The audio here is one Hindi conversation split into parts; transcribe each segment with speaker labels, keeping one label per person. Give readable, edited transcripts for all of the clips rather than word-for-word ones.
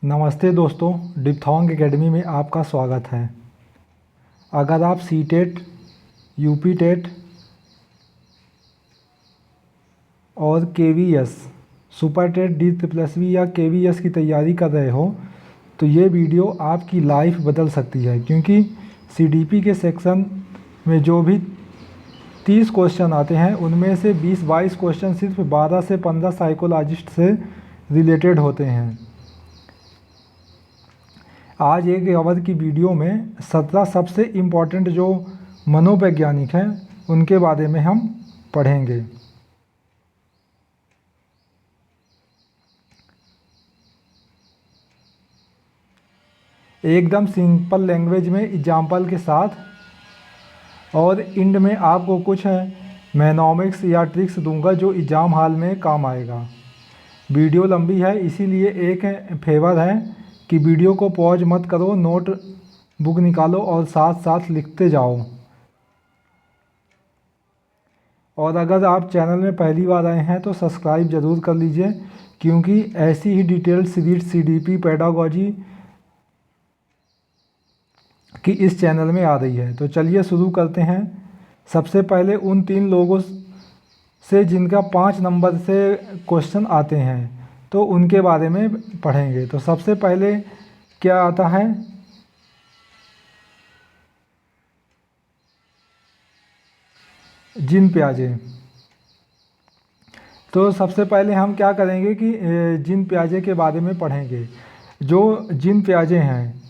Speaker 1: नमस्ते दोस्तों, डिप्थोंग एकेडमी में आपका स्वागत है। अगर आप सीटेट, यूपी टेट और केवीएस, सुपर टेट D++ या केवीएस की तैयारी कर रहे हो तो ये वीडियो आपकी लाइफ बदल सकती है, क्योंकि सीडीपी के सेक्शन में जो भी 30 क्वेश्चन आते हैं उनमें से 20-22 क्वेश्चन सिर्फ 12 से 15 साइकोलॉजिस्ट से रिलेटेड होते हैं। आज एक आवर की वीडियो में 17 सबसे इम्पॉर्टेंट जो मनोवैज्ञानिक हैं उनके बारे में हम पढ़ेंगे। एकदम सिंपल लैंग्वेज में एग्जाम्पल के साथ, और इंड में आपको कुछ मैनोमिक्स या ट्रिक्स दूंगा जो एग्ज़ाम हॉल में काम आएगा। वीडियो लंबी है, इसीलिए एक फेवर है कि वीडियो को पॉज मत करो, नोट बुक निकालो और साथ साथ लिखते जाओ। और अगर आप चैनल में पहली बार आए हैं तो सब्सक्राइब ज़रूर कर लीजिए, क्योंकि ऐसी ही डिटेल्ड सीरीज सीडीपी पेडागोजी की इस चैनल में आ रही है। तो चलिए शुरू करते हैं। सबसे पहले उन 3 लोगों से जिनका 5 नंबर से क्वेश्चन आते हैं तो उनके बारे में पढ़ेंगे। तो सबसे पहले क्या आता है, जीन पियाजे। तो सबसे पहले हम क्या करेंगे कि जीन पियाजे के बारे में पढ़ेंगे। जो जीन पियाजे हैं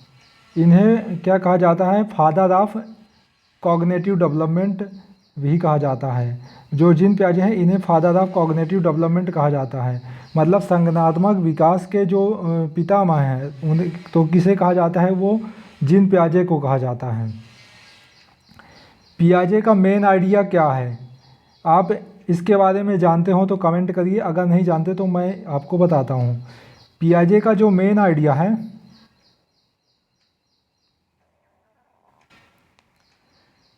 Speaker 1: इन्हें क्या कहा जाता है, फादर ऑफ कॉग्निटिव डेवलपमेंट भी कहा जाता है। जो जीन पियाजे हैं इन्हें फादर ऑफ कॉग्निटिव डेवलपमेंट कहा जाता है, मतलब संज्ञानात्मक विकास के जो पितामह हैं उन्हें तो किसे कहा जाता है, वो जीन पियाजे को कहा जाता है। पियाजे का मेन आइडिया क्या है, आप इसके बारे में जानते हो तो कमेंट करिए, अगर नहीं जानते तो मैं आपको बताता हूँ। पियाजे का जो मेन आइडिया है,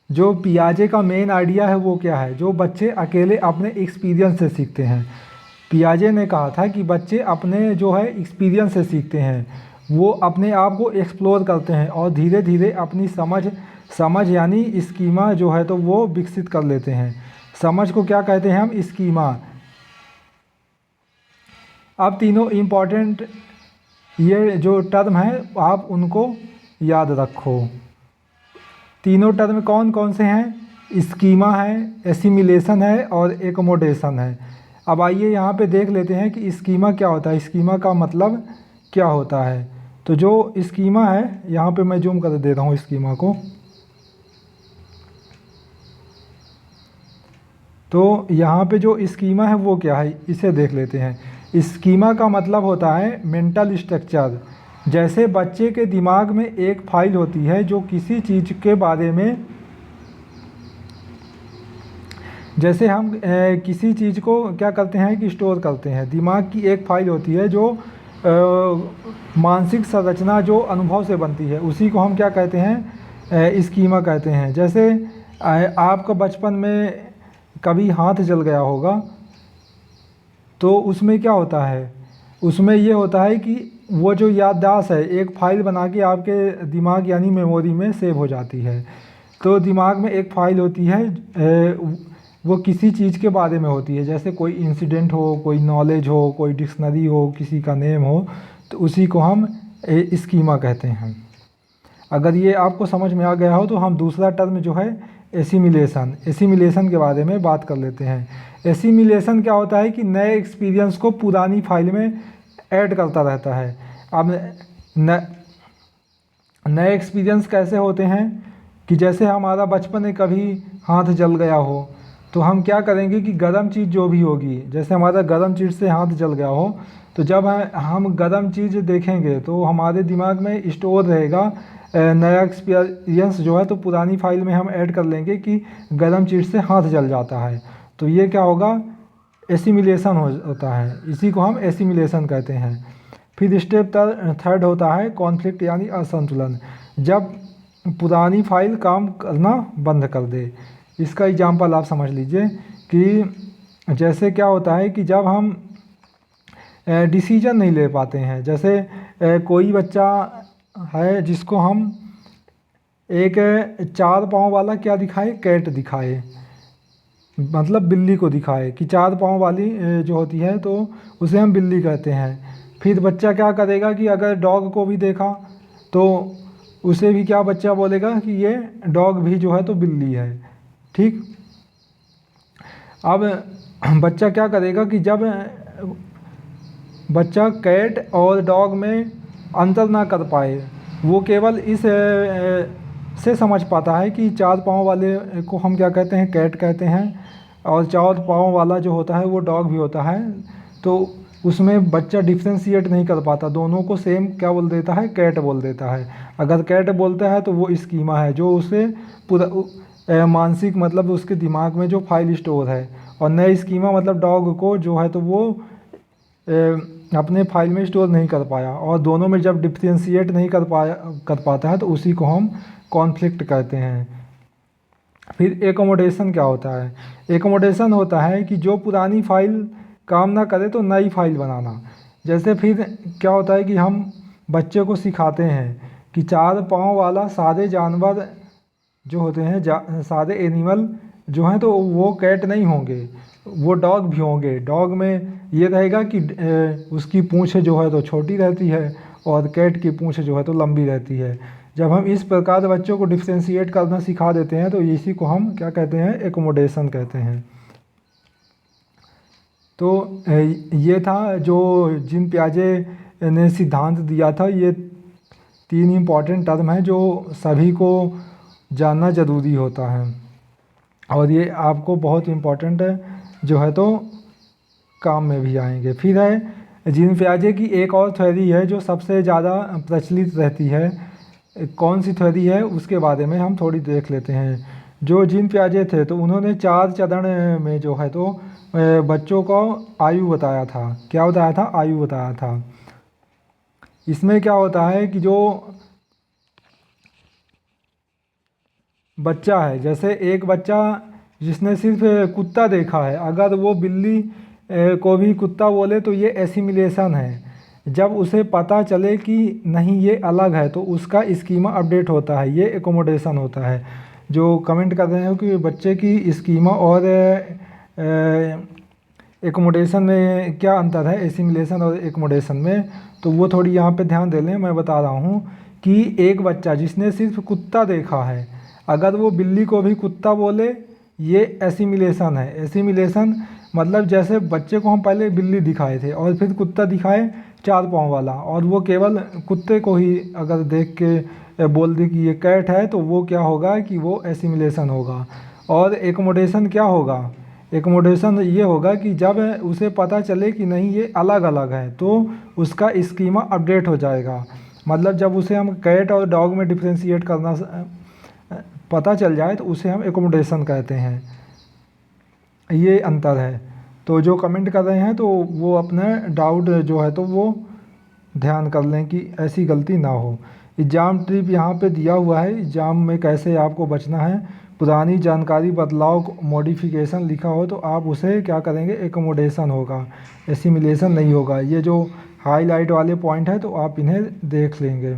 Speaker 1: जो पियाजे का मेन आइडिया है वो क्या है, जो बच्चे अकेले अपने एक्सपीरियंस से सीखते हैं। पियाजे ने कहा था कि बच्चे अपने जो है एक्सपीरियंस से सीखते हैं, वो अपने आप को एक्सप्लोर करते हैं और धीरे धीरे अपनी समझ यानी स्कीमा जो है तो वो विकसित कर लेते हैं। समझ को क्या कहते हैं हम, स्कीमा। अब तीनों इम्पॉर्टेंट ये जो टर्म है आप उनको याद रखो। तीनों टर्म कौन कौन से हैं, स्कीमा है, एसिमिलेशन है और एकोमोडेशन है। अब आइए यहाँ पे देख लेते हैं कि स्कीमा क्या होता है, स्कीमा का मतलब क्या होता है। तो जो स्कीमा है, यहाँ पे मैं जूम कर दे रहा हूँ स्कीमा को। तो यहाँ पे जो स्कीमा है वो क्या है, इसे देख लेते हैं। स्कीमा का मतलब होता है मेंटल स्ट्रक्चर। जैसे बच्चे के दिमाग में एक फाइल होती है जो किसी चीज़ के बारे में, जैसे हम किसी चीज़ को क्या करते हैं कि स्टोर करते हैं। दिमाग की एक फाइल होती है जो मानसिक संरचना जो अनुभव से बनती है, उसी को हम क्या कहते हैं, स्कीमा कहते हैं। जैसे आपका बचपन में कभी हाथ जल गया होगा, तो उसमें क्या होता है, उसमें ये होता है कि वो जो याददाश्त है एक फ़ाइल बना के आपके दिमाग यानी मेमोरी में सेव हो जाती है। तो दिमाग में एक फ़ाइल होती है, वो किसी चीज़ के बारे में होती है, जैसे कोई इंसिडेंट हो, कोई नॉलेज हो, कोई डिक्शनरी हो, किसी का नेम हो, तो उसी को हम स्कीमा कहते हैं। अगर ये आपको समझ में आ गया हो तो हम दूसरा टर्म जो है एसिमिलेशन के बारे में बात कर लेते हैं। एसिमिलेशन क्या होता है कि नए एक्सपीरियंस को पुरानी फाइल में ऐड करता रहता है। अब नए एक्सपीरियंस कैसे होते हैं कि जैसे हमारा बचपन में कभी हाथ जल गया हो, तो हम क्या करेंगे कि गर्म चीज़ जो भी होगी, जैसे हमारा गर्म चीज़ से हाथ जल गया हो, तो जब हम गर्म चीज़ देखेंगे तो हमारे दिमाग में स्टोर रहेगा नया एक्सपीरियंस जो है, तो पुरानी फाइल में हम ऐड कर लेंगे कि गर्म चीज़ से हाथ जल जाता है। तो ये क्या होगा, एसिमिलेशन होता है, इसी को हम एसिमिलेशन कहते हैं। फिर स्टेप थर्ड होता है कॉन्फ्लिक्ट यानी असंतुलन, जब पुरानी फाइल काम करना बंद कर दे। इसका एग्जांपल आप समझ लीजिए कि जैसे क्या होता है कि जब हम डिसीजन नहीं ले पाते हैं, जैसे कोई बच्चा है जिसको हम एक 4 पाँव वाला क्या दिखाए, कैट दिखाए, मतलब बिल्ली को दिखाए कि 4 पाँव वाली जो होती है तो उसे हम बिल्ली कहते हैं। फिर बच्चा क्या करेगा कि अगर डॉग को भी देखा तो उसे भी क्या बच्चा बोलेगा कि ये डॉग भी जो है तो बिल्ली है। ठीक, अब बच्चा क्या करेगा कि जब बच्चा कैट और डॉग में अंतर ना कर पाए, वो केवल इस से समझ पाता है कि 4 पाँव वाले को हम क्या कहते हैं, कैट कहते हैं, और 4 पाँव वाला जो होता है वो डॉग भी होता है। तो उसमें बच्चा डिफ्रेंशिएट नहीं कर पाता, दोनों को सेम क्या बोल देता है, कैट बोल देता है। अगर कैट बोलता है तो वो स्कीमा है जो उसे पूरा मानसिक मतलब उसके दिमाग में जो फाइल स्टोर है, और नए स्कीमा मतलब डॉग को जो है तो वो अपने फाइल में स्टोर नहीं कर पाया, और दोनों में जब डिफ्रेंशिएट नहीं कर पाता है तो उसी को हम कॉन्फ्लिक्ट कहते हैं। फिर एकोमोडेशन क्या होता है? एकोमोडेशन होता है कि जो पुरानी फाइल काम ना करे तो नई फाइल बनाना। जैसे फिर क्या होता है कि हम बच्चे को सिखाते हैं कि 4 पाँव वाला सारे जानवर जो होते हैं, सारे एनिमल जो हैं तो वो कैट नहीं होंगे, वो डॉग भी होंगे। डॉग में ये रहेगा कि उसकी पूँछ जो है तो छोटी रहती है और कैट की पूँछ जो है तो लंबी रहती है। जब हम इस प्रकार बच्चों को डिफ्रेंशिएट करना सिखा देते हैं तो इसी को हम क्या कहते हैं, एकोमोडेशन कहते हैं। तो ये था जो जीन पियाजे ने सिद्धांत दिया था। ये 3 इम्पॉर्टेंट टर्म हैं जो सभी को जानना ज़रूरी होता है, और ये आपको बहुत इम्पॉर्टेंट जो है तो काम में भी आएंगे। फिर है जीन पियाजे की एक और थ्योरी है जो सबसे ज़्यादा प्रचलित रहती है। कौन सी थ्योरी है उसके बारे में हम थोड़ी देख लेते हैं। जो जीन पियाजे थे तो उन्होंने 4 चरण में जो है तो बच्चों को आयु बताया था। क्या बताया था? आयु बताया था। इसमें क्या होता है कि जो बच्चा है, जैसे एक बच्चा जिसने सिर्फ कुत्ता देखा है, अगर वो बिल्ली को भी कुत्ता बोले तो ये एसिमिलेशन है। जब उसे पता चले कि नहीं ये अलग है तो उसका स्कीमा अपडेट होता है, ये एकोमोडेशन होता है। जो कमेंट कर रहे हो कि बच्चे की स्कीमा और एकोमोडेशन में क्या अंतर है, एसिमिलेशन और एकोमोडेशन में, तो वो थोड़ी यहाँ पे ध्यान दे लें। मैं बता रहा हूँ कि एक बच्चा जिसने सिर्फ कुत्ता देखा है, अगर वो बिल्ली को भी कुत्ता बोले, ये एसिमिलेशन है। एसिमिलेशन मतलब जैसे बच्चे को हम पहले बिल्ली दिखाए थे और फिर कुत्ता दिखाए 4 पाँव वाला, और वो केवल कुत्ते को ही अगर देख के बोल दे कि ये कैट है, तो वो क्या होगा कि वो एसिमिलेशन होगा। और एकोमोडेशन क्या होगा? एकोमोडेशन ये होगा कि जब उसे पता चले कि नहीं ये अलग अलग है तो उसका स्कीमा अपडेट हो जाएगा। मतलब जब उसे हम कैट और डॉग में डिफ्रेंशिएट करना पता चल जाए तो उसे हम एकोमोडेशन कहते हैं। ये अंतर है। तो जो कमेंट कर रहे हैं तो वो अपना डाउट जो है तो वो ध्यान कर लें कि ऐसी गलती ना हो। एग्ज़ाम ट्रिप यहाँ पे दिया हुआ है, एग्ज़ाम में कैसे आपको बचना है। पुरानी जानकारी बदलाव मॉडिफिकेशन लिखा हो तो आप उसे क्या करेंगे, एकोमोडेशन होगा, एसिमिलेशन नहीं होगा। ये जो हाईलाइट वाले पॉइंट है तो आप इन्हें देख लेंगे।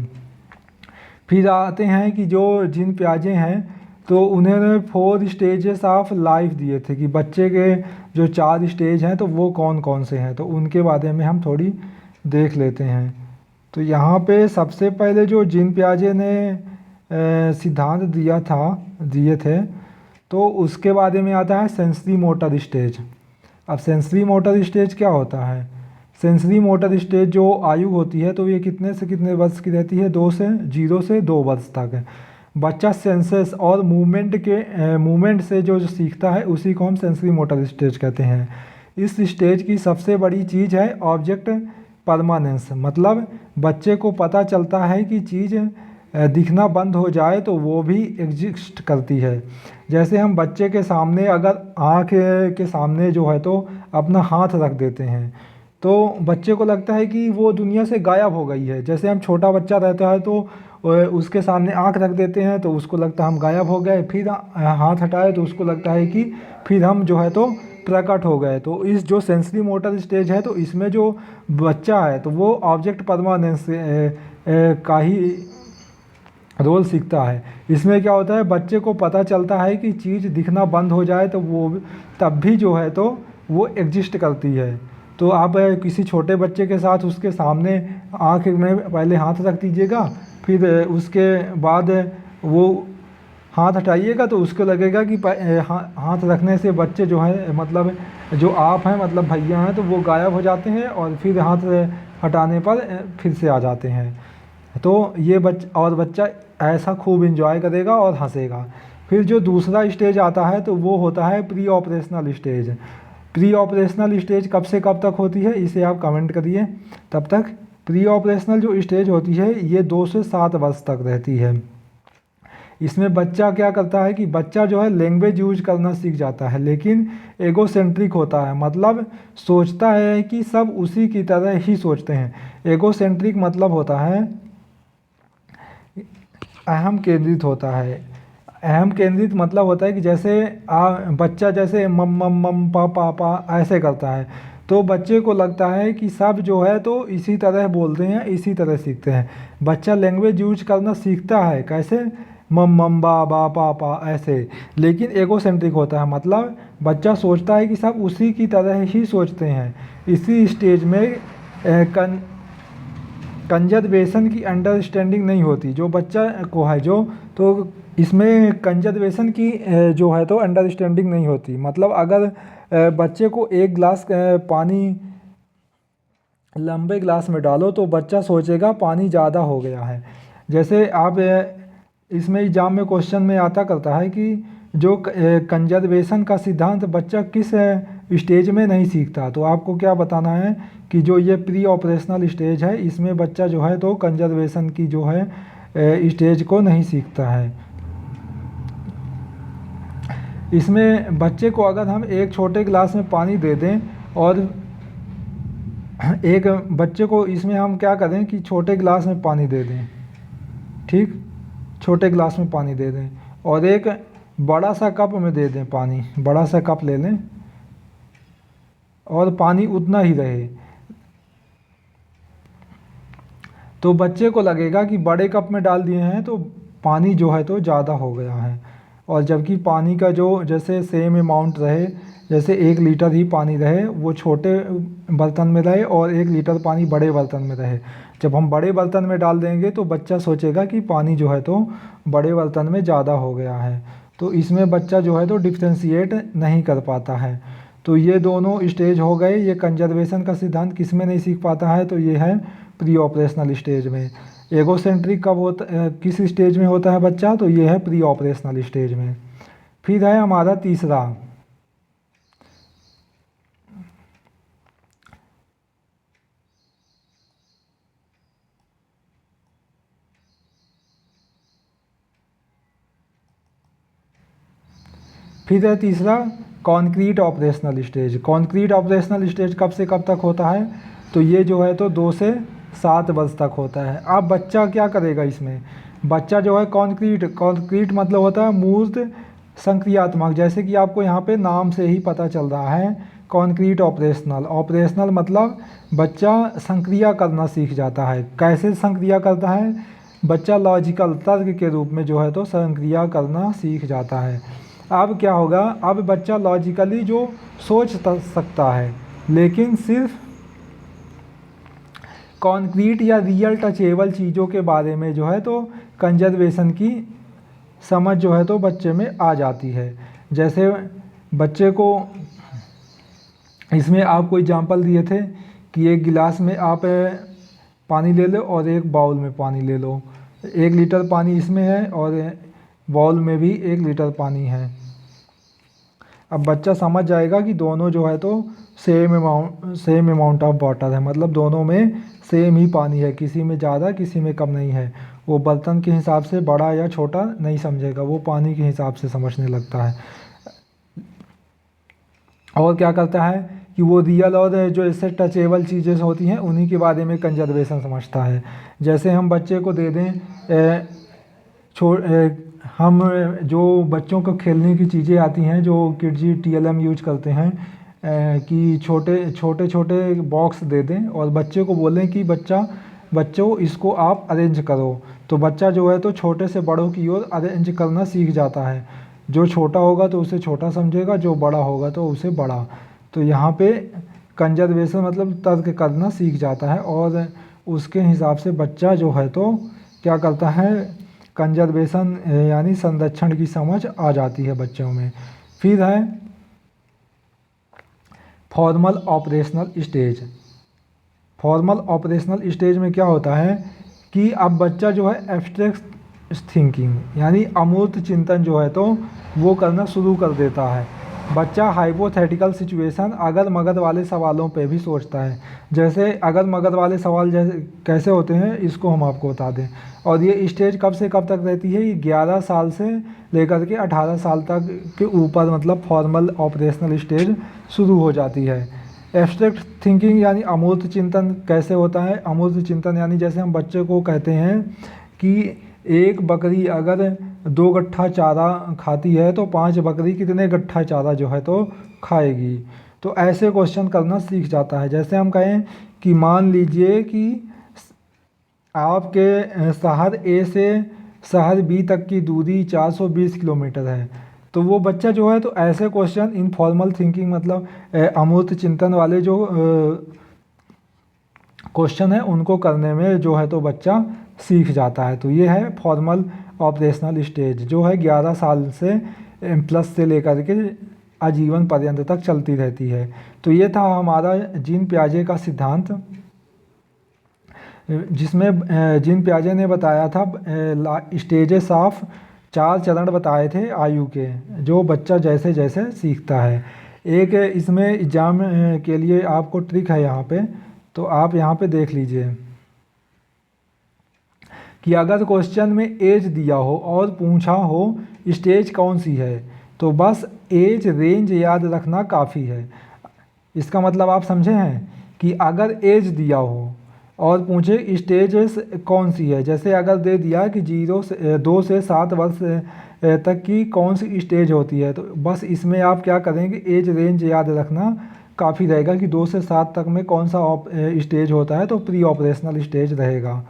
Speaker 1: फिर आते हैं कि जो जीन पियाजे हैं तो उन्होंने 4 स्टेजेस ऑफ लाइफ दिए थे कि बच्चे के जो 4 स्टेज हैं तो वो कौन कौन से हैं, तो उनके बारे में हम थोड़ी देख लेते हैं। तो यहाँ पे सबसे पहले जो जीन पियाजे ने सिद्धांत दिए थे तो उसके बारे में आता है सेंसरी मोटर स्टेज। अब सेंसरी मोटर स्टेज क्या होता है? सेंसरी मोटर स्टेज जो आयु होती है तो ये कितने से कितने वर्ष की रहती है? 0 से 2 वर्ष तक है। बच्चा सेंसेस और मूवमेंट से जो सीखता है उसी को हम सेंसरी मोटर स्टेज कहते हैं। इस स्टेज की सबसे बड़ी चीज़ है ऑब्जेक्ट परमानेंस, मतलब बच्चे को पता चलता है कि चीज़ दिखना बंद हो जाए तो वो भी एग्जिस्ट करती है। जैसे हम बच्चे के सामने अगर आँख के सामने जो है तो अपना हाथ रख देते हैं तो बच्चे को लगता है कि वो दुनिया से गायब हो गई है। जैसे हम छोटा बच्चा रहता है तो उसके सामने आँख रख देते हैं तो उसको लगता है हम गायब हो गए, फिर हाथ हटाए तो उसको लगता है कि फिर हम जो है तो प्रकट हो गए। तो इस जो सेंसरी मोटर स्टेज है तो इसमें जो बच्चा है तो वो ऑब्जेक्ट परमानेंस का ही रोल सीखता है। इसमें क्या होता है, बच्चे को पता चलता है कि चीज़ दिखना बंद हो जाए तो वो तब भी जो है तो वो एग्जिस्ट करती है। तो आप किसी छोटे बच्चे के साथ उसके सामने आँख में पहले हाथ रख दीजिएगा, फिर उसके बाद वो हाथ हटाइएगा तो उसको लगेगा कि हाथ रखने से बच्चे जो है मतलब जो आप हैं मतलब भैया हैं तो वो गायब हो जाते हैं और फिर हाथ हटाने पर फिर से आ जाते हैं। तो ये बच्चा ऐसा खूब इंजॉय करेगा और हंसेगा। फिर जो दूसरा स्टेज आता है तो वो होता है pre operational stage. Pre operational stage कब से कब तक होती है इसे आप कमेंट करिए। तब तक प्री ऑपरेशनल जो स्टेज होती है ये 2 से 7 वर्ष तक रहती है। इसमें बच्चा क्या करता है कि बच्चा जो है लैंग्वेज यूज करना सीख जाता है, लेकिन एगोसेंट्रिक होता है, मतलब सोचता है कि सब उसी की तरह ही सोचते हैं। एगोसेंट्रिक मतलब होता है अहम केंद्रित होता है। अहम केंद्रित मतलब होता है कि जैसे बच्चा जैसे मम मम मम पा पा पा ऐसे करता है तो बच्चे को लगता है कि सब जो है तो इसी तरह बोलते हैं, इसी तरह सीखते हैं। बच्चा लैंग्वेज यूज करना सीखता है कैसे, मम मम बा बा पा पा ऐसे, लेकिन एगोसेंट्रिक होता है, मतलब बच्चा सोचता है कि सब उसी की तरह ही सोचते हैं। इसी स्टेज में कंजर्वेशन की अंडरस्टैंडिंग नहीं होती जो बच्चा को है जो, तो इसमें कंजर्वेशन की जो है तो अंडरस्टैंडिंग नहीं होती। मतलब अगर बच्चे को एक गिलास पानी लंबे गिलास में डालो तो बच्चा सोचेगा पानी ज़्यादा हो गया है। जैसे आप इसमें एग्जाम में क्वेश्चन में आता करता है कि जो कंजर्वेशन का सिद्धांत बच्चा किस स्टेज में नहीं सीखता, तो आपको क्या बताना है कि जो ये प्री ऑपरेशनल स्टेज है इसमें बच्चा जो है तो कंजर्वेशन की जो है स्टेज को नहीं सीखता है। इसमें बच्चे को अगर हम एक छोटे गिलास में पानी दे दें और एक बच्चे को इसमें हम क्या करें कि छोटे गिलास में पानी दे दें, ठीक, छोटे गिलास में पानी दे दें और एक बड़ा सा कप में दे दें पानी, बड़ा सा कप ले लें और पानी उतना ही रहे, तो बच्चे को लगेगा कि बड़े कप में डाल दिए हैं तो पानी जो है तो ज़्यादा हो गया है। और जबकि पानी का जो जैसे सेम अमाउंट रहे, जैसे 1 लीटर ही पानी रहे वो छोटे बर्तन में रहे और 1 लीटर पानी बड़े बर्तन में रहे। जब हम बड़े बर्तन में डाल देंगे तो बच्चा सोचेगा कि पानी जो है तो बड़े बर्तन में ज़्यादा हो गया है। तो इसमें बच्चा जो है तो डिफ्रेंशिएट नहीं कर पाता है। तो ये दोनों स्टेज हो गए। ये कंजर्वेशन का सिद्धांत किस में नहीं सीख पाता है, तो ये है प्री ऑपरेशनल स्टेज में। एगोसेंट्रिक कब होता किस स्टेज में होता है बच्चा, तो ये है प्री ऑपरेशनल स्टेज में। फिर है हमारा तीसरा, फिर है तीसरा concrete operational stage. Concrete operational stage कब से कब तक होता है, तो ये जो है तो 2 से 7 वर्ष तक होता है। अब बच्चा क्या करेगा इसमें, बच्चा जो है कॉन्क्रीट मतलब होता है मूर्त संक्रियात्मक, जैसे कि आपको यहाँ पे नाम से ही पता चल रहा है कॉन्क्रीट ऑपरेशनल मतलब बच्चा संक्रिया करना सीख जाता है। कैसे संक्रिया करता है, बच्चा लॉजिकल तर्क के रूप में जो है तो संक्रिया करना सीख जाता है। अब क्या होगा, अब बच्चा लॉजिकली जो सोच सकता है, लेकिन सिर्फ कॉन्क्रीट या रियल टचेबल चीज़ों के बारे में जो है तो कंजर्वेशन की समझ जो है तो बच्चे में आ जाती है। जैसे बच्चे को इसमें आपको एग्जांपल दिए थे कि एक गिलास में आप पानी ले लो और एक बाउल में पानी ले लो, 1 लीटर पानी इसमें है और बाउल में भी 1 लीटर पानी है। अब बच्चा समझ जाएगा कि दोनों जो है तो सेम अमाउंट ऑफ वाटर है, मतलब दोनों में सेम ही पानी है, किसी में ज़्यादा किसी में कम नहीं है। वो बर्तन के हिसाब से बड़ा या छोटा नहीं समझेगा, वो पानी के हिसाब से समझने लगता है। और क्या करता है कि वो रियल और जो इससे टचेबल चीज़ें होती हैं उन्हीं के बारे में कंजर्वेशन समझता है। जैसे हम बच्चे को दे दें हम जो बच्चों को खेलने की चीज़ें आती हैं जो किड जी TLM यूज करते हैं, कि छोटे छोटे छोटे बॉक्स दे दें और बच्चे को बोलें कि बच्चों इसको आप अरेंज करो, तो बच्चा जो है तो छोटे से बड़ों की ओर अरेंज करना सीख जाता है। जो छोटा होगा तो उसे छोटा समझेगा, जो बड़ा होगा तो उसे बड़ा। तो यहाँ पे कंजर्वेशन मतलब तर्क करना सीख जाता है, और उसके हिसाब से बच्चा जो है तो क्या करता है, कंजर्वेशन यानी संरक्षण की समझ आ जाती है बच्चों में। फिर है formal operational stage. Formal operational stage में क्या होता है कि अब बच्चा जो है एब्स्ट्रैक्ट थिंकिंग यानी अमूर्त चिंतन जो है तो वो करना शुरू कर देता है। बच्चा हाइपोथेटिकल सिचुएशन अगर मगर वाले सवालों पे भी सोचता है। जैसे अगर मगर वाले सवाल जैसे कैसे होते हैं इसको हम आपको बता दें। और ये स्टेज कब से कब तक रहती है, ये 11 साल से लेकर के 18 साल तक के ऊपर मतलब फॉर्मल ऑपरेशनल स्टेज शुरू हो जाती है। एब्स्ट्रैक्ट थिंकिंग यानी अमूर्त चिंतन कैसे होता है, अमूर्त चिंतन यानी जैसे हम बच्चे को कहते हैं कि एक बकरी अगर 2 गट्ठा चारा खाती है तो 5 बकरी कितने गट्ठा चारा जो है तो खाएगी। तो ऐसे क्वेश्चन करना सीख जाता है। जैसे हम कहें कि मान लीजिए कि आपके शहर A से शहर B तक की दूरी 420 किलोमीटर है, तो वो बच्चा जो है तो ऐसे क्वेश्चन इनफॉर्मल थिंकिंग मतलब अमूर्त चिंतन वाले जो क्वेश्चन है उनको करने में जो है तो बच्चा सीख जाता है। तो ये है फॉर्मल ऑपरेशनल स्टेज जो है 11 साल से प्लस से लेकर के आजीवन पर्यंत तक चलती रहती है। तो ये था हमारा जीन पियाजे का सिद्धांत, जिसमें जीन पियाजे ने बताया था स्टेजेस ऑफ 4 चरण बताए थे आयु के, जो बच्चा जैसे जैसे सीखता है। एक इसमें एग्ज़ाम के लिए आपको ट्रिक है यहाँ पे, तो आप यहाँ पे देख लीजिए कि अगर क्वेश्चन में एज दिया हो और पूछा हो स्टेज कौन सी है, तो बस एज रेंज याद रखना काफ़ी है। इसका मतलब आप समझे हैं कि अगर एज दिया हो और पूछे स्टेजेस कौन सी है, जैसे अगर दे दिया कि 2 से 7 वर्ष तक की कौन सी स्टेज होती है, तो बस इसमें आप क्या करेंगे, एज रेंज याद रखना काफ़ी रहेगा कि 2 से 7 तक में कौन सा स्टेज होता है, तो प्री ऑपरेशनल स्टेज रहेगा।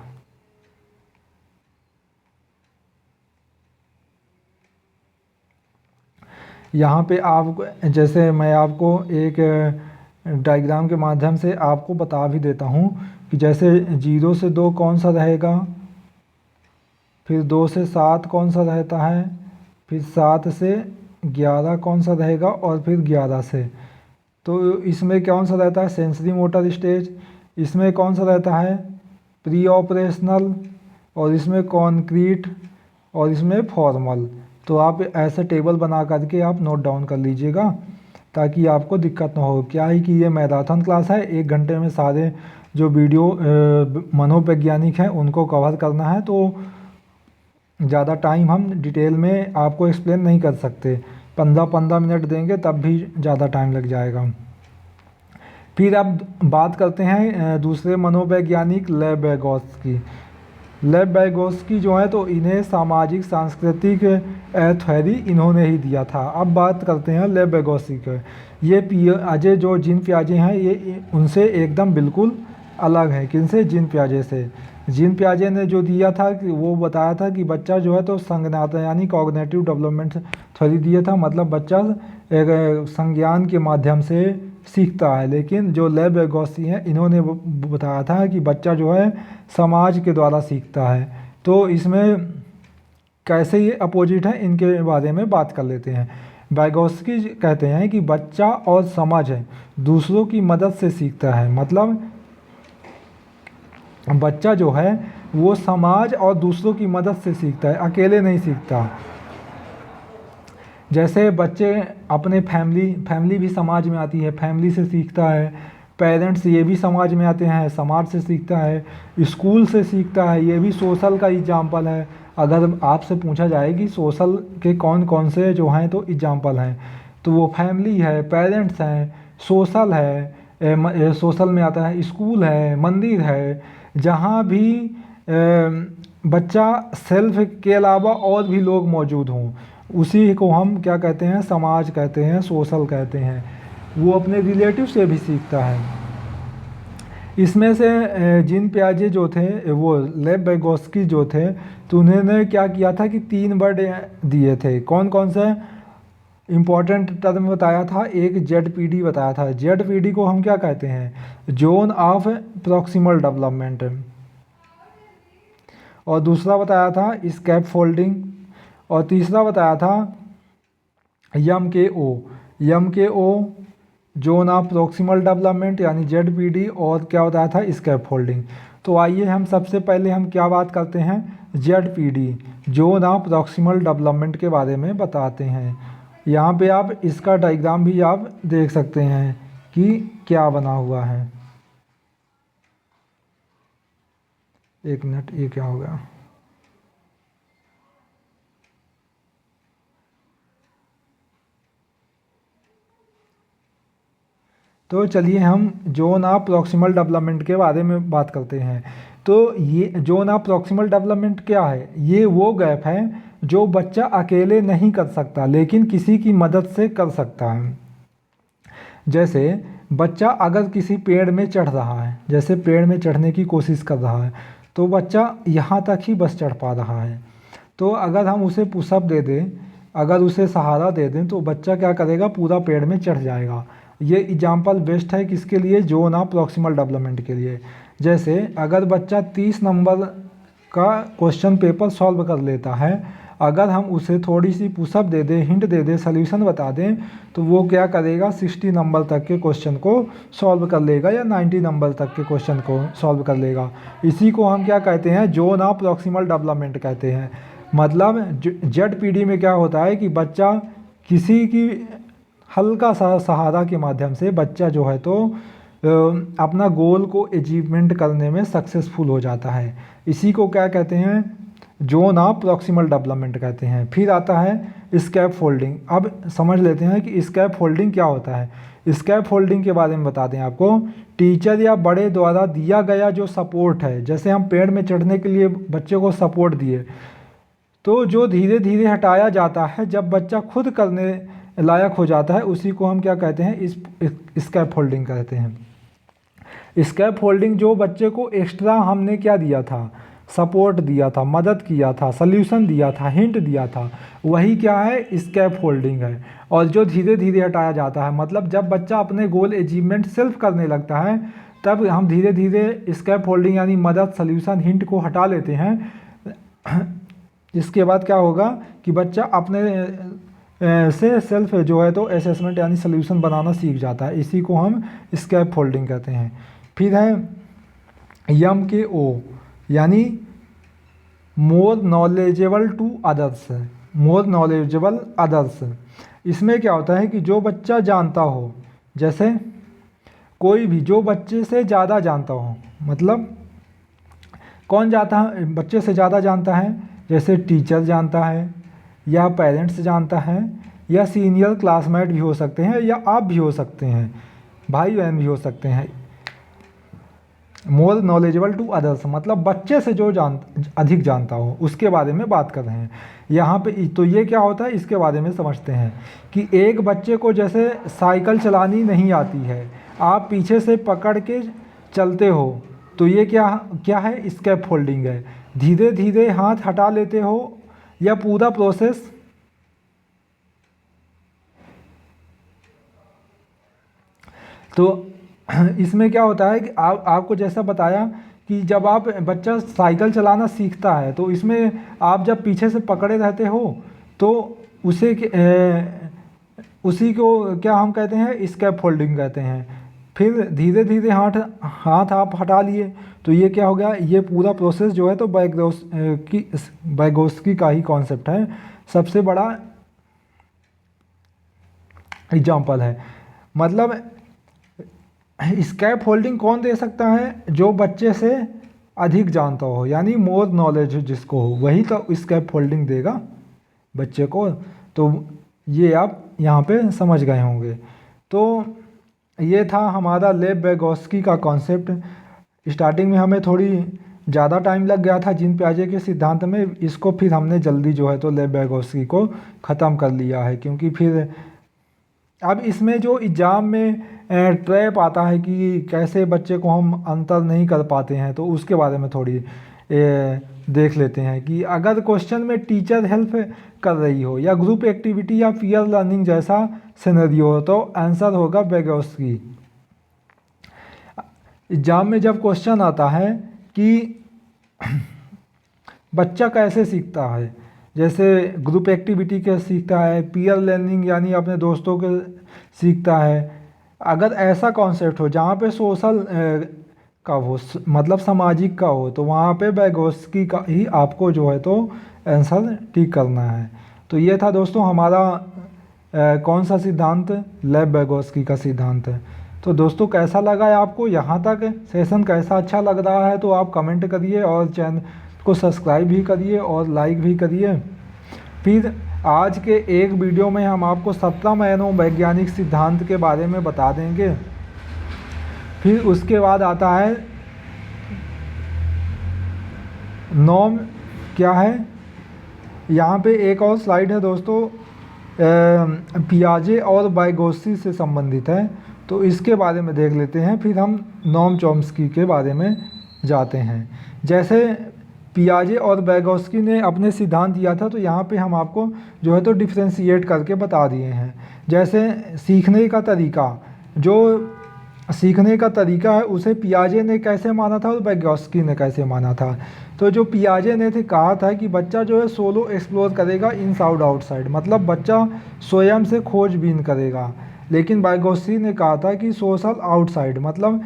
Speaker 1: यहाँ पे आप जैसे मैं आपको एक डायग्राम के माध्यम से आपको बता भी देता हूँ कि जैसे 0 से 2 कौन सा रहेगा, फिर 2 से 7 कौन सा रहता है, फिर 7 से 11 कौन सा रहेगा, और फिर 11 से, तो इसमें कौन सा रहता है सेंसरी मोटर स्टेज, इसमें कौन सा रहता है प्री ऑपरेशनल, और इसमें कॉन्क्रीट, और इसमें फॉर्मल। तो आप ऐसे टेबल बना करके आप नोट डाउन कर लीजिएगा ताकि आपको दिक्कत ना हो। क्या है कि ये मैराथन क्लास है, 1 घंटे में सारे जो वीडियो मनोवैज्ञानिक हैं उनको कवर करना है, तो ज़्यादा टाइम हम डिटेल में आपको एक्सप्लेन नहीं कर सकते। 15-15 मिनट देंगे तब भी ज़्यादा टाइम लग जाएगा। फिर अब बात करते हैं दूसरे मनोवैज्ञानिक लेव वेगोस्की। लेव वेगोस्की जो है तो इन्हें सामाजिक सांस्कृतिक थ्योरी इन्होंने ही दिया था। अब बात करते हैं लेव वेगोस्की के। ये पियाजे जो जीन पियाजे हैं ये उनसे एकदम बिल्कुल अलग है। किनसे? जीन पियाजे से। जीन पियाजे ने जो दिया था कि वो बताया था कि बच्चा जो है तो संज्ञानात्मक यानी कॉग्निटिव डेवलपमेंट थ्योरी दिया था, मतलब बच्चा एक संज्ञान के माध्यम से सीखता है। लेकिन जो लेव वेगोस्की हैं इन्होंने बताया था कि बच्चा जो है समाज के द्वारा सीखता है। तो इसमें कैसे ये अपोजिट है इनके बारे में बात कर लेते हैं। वेगोस्की कहते हैं कि बच्चा और समाज दूसरों की मदद से सीखता है, मतलब बच्चा जो है वो समाज और दूसरों की मदद से सीखता है, अकेले नहीं सीखता। जैसे बच्चे अपने फैमिली भी समाज में आती है, फैमिली से सीखता है। पेरेंट्स ये भी समाज में आते हैं, समाज से सीखता है। स्कूल से सीखता है, ये भी सोशल का एग्जाम्पल है। अगर आपसे पूछा जाए कि सोशल के कौन कौन से जो हैं तो एग्जाम्पल हैं, तो वो फैमिली है, पेरेंट्स हैं, सोशल है, सोशल में आता है, स्कूल है, मंदिर है। जहाँ भी बच्चा सेल्फ के अलावा और भी लोग मौजूद हों, उसी को हम क्या कहते हैं, समाज कहते हैं, सोशल कहते हैं। वो अपने रिलेटिव से भी सीखता है। इसमें से जीन पियाजे जो थे, वो लेव वेगोस्की जो थे, तो उन्होंने क्या किया था कि 3 वर्ड दिए थे। कौन कौन से इम्पॉर्टेंट टर्म बताया था? एक ZPD बताया था। ZPD को हम क्या कहते हैं? Zone of proximal development. और दूसरा बताया था स्कैप फोल्डिंग। और तीसरा बताया था MKO zone of proximal development यानी ZPD। और क्या बताया था? स्कैप फोल्डिंग। तो आइए हम सबसे पहले हम क्या बात करते हैं? ZPD zone of proximal development के बारे में बताते हैं। यहाँ पे आप इसका डायग्राम भी आप देख सकते हैं कि क्या बना हुआ है। एक मिनट, ये क्या हो गया? तो चलिए हम जोन ऑफ प्रॉक्सिमल डेवलपमेंट के बारे में बात करते हैं। तो ये जोन ऑफ प्रॉक्सिमल डेवलपमेंट क्या है? ये वो गैप है जो बच्चा अकेले नहीं कर सकता लेकिन किसी की मदद से कर सकता है। जैसे बच्चा अगर किसी पेड़ में चढ़ रहा है, जैसे पेड़ में चढ़ने की कोशिश कर रहा है, तो बच्चा यहाँ तक ही बस चढ़ पा रहा है। तो अगर हम उसे पुशअप दे दें, अगर उसे सहारा दे दें, तो बच्चा क्या करेगा? पूरा पेड़ में चढ़ जाएगा। ये एग्जाम्पल बेस्ट है किसके लिए? जोन ऑफ प्रॉक्सिमल डेवलपमेंट के लिए। जैसे अगर बच्चा 30 नंबर का क्वेश्चन पेपर सॉल्व कर लेता है, अगर हम उसे थोड़ी सी पुशअप दे दें, हिंट दे दें, सल्यूशन बता दें, तो वो क्या करेगा? 60 नंबर तक के क्वेश्चन को सॉल्व कर लेगा या 90 नंबर तक के क्वेश्चन को सॉल्व कर लेगा। इसी को हम क्या कहते हैं? जोन ऑफ प्रॉक्सिमल डेवलपमेंट कहते हैं। मतलब ZPD में क्या होता है कि बच्चा किसी की हल्का सा सहारा के माध्यम से बच्चा जो है तो अपना गोल को अचीवमेंट करने में सक्सेसफुल हो जाता है। इसी को क्या कहते हैं? जोन ऑफ प्रॉक्सिमल डेवलपमेंट कहते हैं। फिर आता है स्कैप फोल्डिंग। अब समझ लेते हैं कि स्कैप फोल्डिंग क्या होता है। स्कैप फोल्डिंग के बारे में बता दें आपको। टीचर या बड़े द्वारा दिया गया जो सपोर्ट है, जैसे हम पेड़ में चढ़ने के लिए बच्चे को सपोर्ट दिए, तो जो धीरे धीरे हटाया जाता है जब बच्चा खुद करने लायक हो जाता है, उसी को हम क्या कहते हैं? स्कैप फोल्डिंग कहते हैं। स्कैप फोल्डिंग जो बच्चे को एक्स्ट्रा हमने क्या दिया था? सपोर्ट दिया था, मदद किया था, सल्यूशन दिया था, हिंट दिया था, वही क्या है? स्कैप फोल्डिंग है। और जो धीरे धीरे हटाया जाता है, मतलब जब बच्चा अपने गोल अचीवमेंट सेल्फ करने लगता है, तब हम धीरे धीरे स्कैप फोल्डिंग यानी मदद, सल्यूशन, हिंट को हटा लेते हैं। इसके बाद क्या होगा कि बच्चा अपने से सेल्फ जो है तो असेसमेंट यानी सल्यूशन बनाना सीख जाता है। इसी को हम स्कैप फोल्डिंग कहते हैं। फिर है MKO यानी more knowledgeable to others. More knowledgeable others, इसमें क्या होता है कि जो बच्चा जानता हो, जैसे कोई भी जो बच्चे से ज़्यादा जानता हो, मतलब कौन जाता है बच्चे से ज़्यादा जानता है? जैसे टीचर जानता है, या पेरेंट्स जानता है, या सीनियर क्लासमेट भी हो सकते हैं, या आप भी हो सकते हैं, भाई बहन भी हो सकते हैं। मोर नॉलेजेबल टू अदर्स मतलब बच्चे से जो अधिक जानता हो उसके बारे में बात कर रहे हैं यहाँ पे। तो ये क्या होता है, इसके बारे में समझते हैं कि एक बच्चे को जैसे साइकिल चलानी नहीं आती है, आप पीछे से पकड़ के चलते हो, तो ये क्या क्या है? स्कैप फोल्डिंग है। धीरे धीरे हाथ हटा लेते हो या पूरा प्रोसेस तो इसमें क्या होता है कि आपको जैसा बताया कि जब आप बच्चा साइकिल चलाना सीखता है, तो इसमें आप जब पीछे से पकड़े रहते हो तो उसी को क्या हम कहते हैं? स्कैप फोल्डिंग कहते हैं। फिर धीरे धीरे हाथ आप हटा लिए, तो ये क्या हो गया? ये पूरा प्रोसेस जो है तो वाइगोस्की का ही कॉन्सेप्ट है, सबसे बड़ा एग्जाम्पल है। मतलब स्कैप होल्डिंग कौन दे सकता है? जो बच्चे से अधिक जानता हो, यानी मोर नॉलेज जिसको हो, वही तो स्कैप होल्डिंग देगा बच्चे को। तो ये आप यहाँ पे समझ गए होंगे। तो ये था हमारा लेव वेगोस्की का कॉन्सेप्ट। स्टार्टिंग में हमें थोड़ी ज़्यादा टाइम लग गया था जीन पियाजे के सिद्धांत में, इसको फिर हमने जल्दी जो है तो लेव वैगोत्स्की को ख़त्म कर लिया है। क्योंकि फिर अब इसमें जो एग्ज़ाम में ट्रैप आता है कि कैसे बच्चे को हम अंतर नहीं कर पाते हैं, तो उसके बारे में थोड़ी देख लेते हैं कि अगर क्वेश्चन में टीचर हेल्प कर रही हो या ग्रुप एक्टिविटी या पीयर लर्निंग जैसा सिनेरियो हो तो आंसर होगा वैगोत्स्की। एग्जाम में जब क्वेश्चन आता है कि बच्चा कैसे सीखता है, जैसे ग्रुप एक्टिविटी के सीखता है, पीयर लर्निंग यानी अपने दोस्तों के सीखता है, अगर ऐसा कॉन्सेप्ट हो जहाँ पे सोशल का हो, मतलब सामाजिक का हो, तो वहाँ पे वैगोत्स्की का ही आपको जो है तो आंसर ठीक करना है। तो ये था दोस्तों हमारा कौन सा सिद्धांत, लेव वैगोत्स्की का सिद्धांत है। तो दोस्तों कैसा लगा है आपको यहाँ तक सेशन, कैसा अच्छा लग रहा है तो आप कमेंट करिए और चैनल को सब्सक्राइब भी करिए और लाइक भी करिए। फिर आज के एक वीडियो में हम आपको 17 मनोवैज्ञानिक सिद्धांत के बारे में बता देंगे। फिर उसके बाद आता है नॉर्म क्या है। यहाँ पे एक और स्लाइड है दोस्तों, पियाजे और वाइगोत्स्की से संबंधित है, तो इसके बारे में देख लेते हैं। फिर हम नॉर्म चॉम्स्की के बारे में जाते हैं। जैसे पियाजे और वाइगोत्स्की ने अपने सिद्धांत दिया था, तो यहाँ पे हम आपको जो है तो डिफ्रेंशिएट करके बता दिए हैं। जैसे सीखने का तरीका, जो सीखने का तरीका है उसे पियाजे ने कैसे माना था और वाइगोत्स्की ने कैसे माना था। तो जो पियाजे ने कहा था कि बच्चा जो है सोलो एक्सप्लोर करेगा इनसाइड आउटसाइड, मतलब बच्चा स्वयं से खोजबीन करेगा। लेकिन वाइगोत्स्की ने कहा था कि सोशल आउटसाइड, मतलब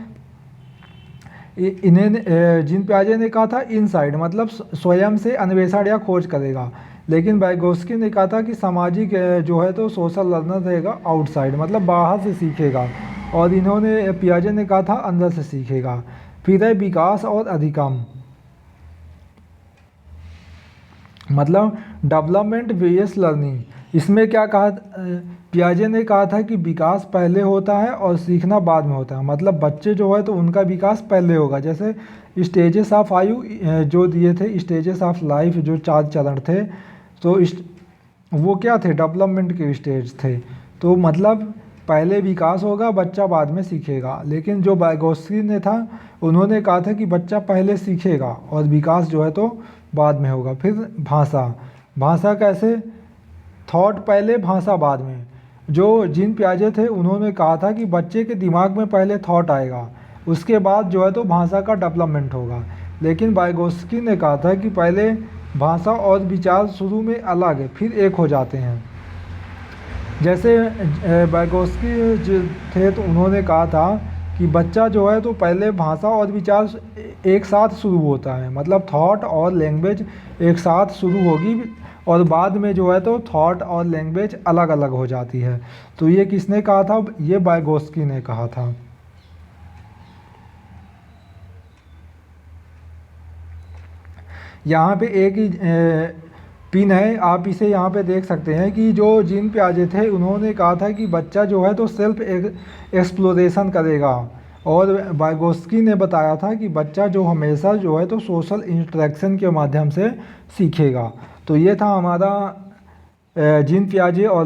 Speaker 1: इन्हें जीन पियाजे ने कहा था इनसाइड, मतलब स्वयं से अन्वेषण या खोज करेगा। लेकिन वाइगोत्स्की ने कहा था कि सामाजिक जो है तो सोशल लर्नर रहेगा आउटसाइड, मतलब बाहर से सीखेगा। और इन्होंने पियाजे ने कहा था अंदर से सीखेगा। फिर है विकास और अधिगम, मतलब डेवलपमेंट बेस्ड लर्निंग। इसमें क्या कहा, पियाजे ने कहा था कि विकास पहले होता है और सीखना बाद में होता है, मतलब बच्चे जो है तो उनका विकास पहले होगा। जैसे स्टेजेस ऑफ आयु जो दिए थे, स्टेजेस ऑफ लाइफ जो 4 चरण थे, तो वो क्या थे, डेवलपमेंट के स्टेज थे। तो मतलब पहले विकास होगा, बच्चा बाद में सीखेगा। लेकिन जो वाइगोत्स्की ने था, उन्होंने कहा था कि बच्चा पहले सीखेगा और विकास जो है तो बाद में होगा। फिर भाषा, भाषा कैसे, थॉट पहले भाषा बाद में। जो जीन पियाजे थे उन्होंने कहा था कि बच्चे के दिमाग में पहले थॉट आएगा, उसके बाद जो है तो भाषा का डेवलपमेंट होगा। लेकिन वाइगोत्स्की ने कहा था कि पहले भाषा और विचार शुरू में अलग फिर एक हो जाते हैं। जैसे वाइगोत्स्की जो थे तो उन्होंने कहा था कि बच्चा जो है तो पहले भाषा और विचार एक साथ शुरू होता है, मतलब थॉट और लैंग्वेज एक साथ शुरू होगी और बाद में जो है तो थॉट और लैंग्वेज अलग अलग हो जाती है। तो ये किसने कहा था, ये वाइगोत्स्की ने कहा था। यहाँ पे एक ही पिन है, आप इसे यहाँ पे देख सकते हैं कि जो जीन पियाजे थे उन्होंने कहा था कि बच्चा जो है तो सेल्फ एक्सप्लोरेशन करेगा, और वाइगोत्स्की ने बताया था कि बच्चा जो हमेशा जो है तो सोशल इंटरेक्शन के माध्यम से सीखेगा। तो ये था हमारा जीन पियाजे और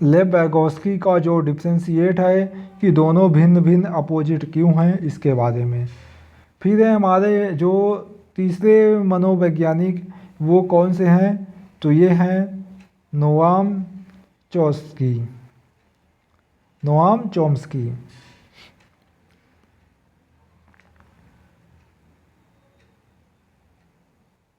Speaker 1: लेव वैगोत्स्की का जो डिफ्रेंशिएट है कि दोनों भिन्न भिन्न अपोजिट क्यों हैं, इसके बारे में। फिर है हमारे जो तीसरे मनोवैज्ञानिक, वो कौन से हैं, तो ये हैं नोआम चॉम्स्की।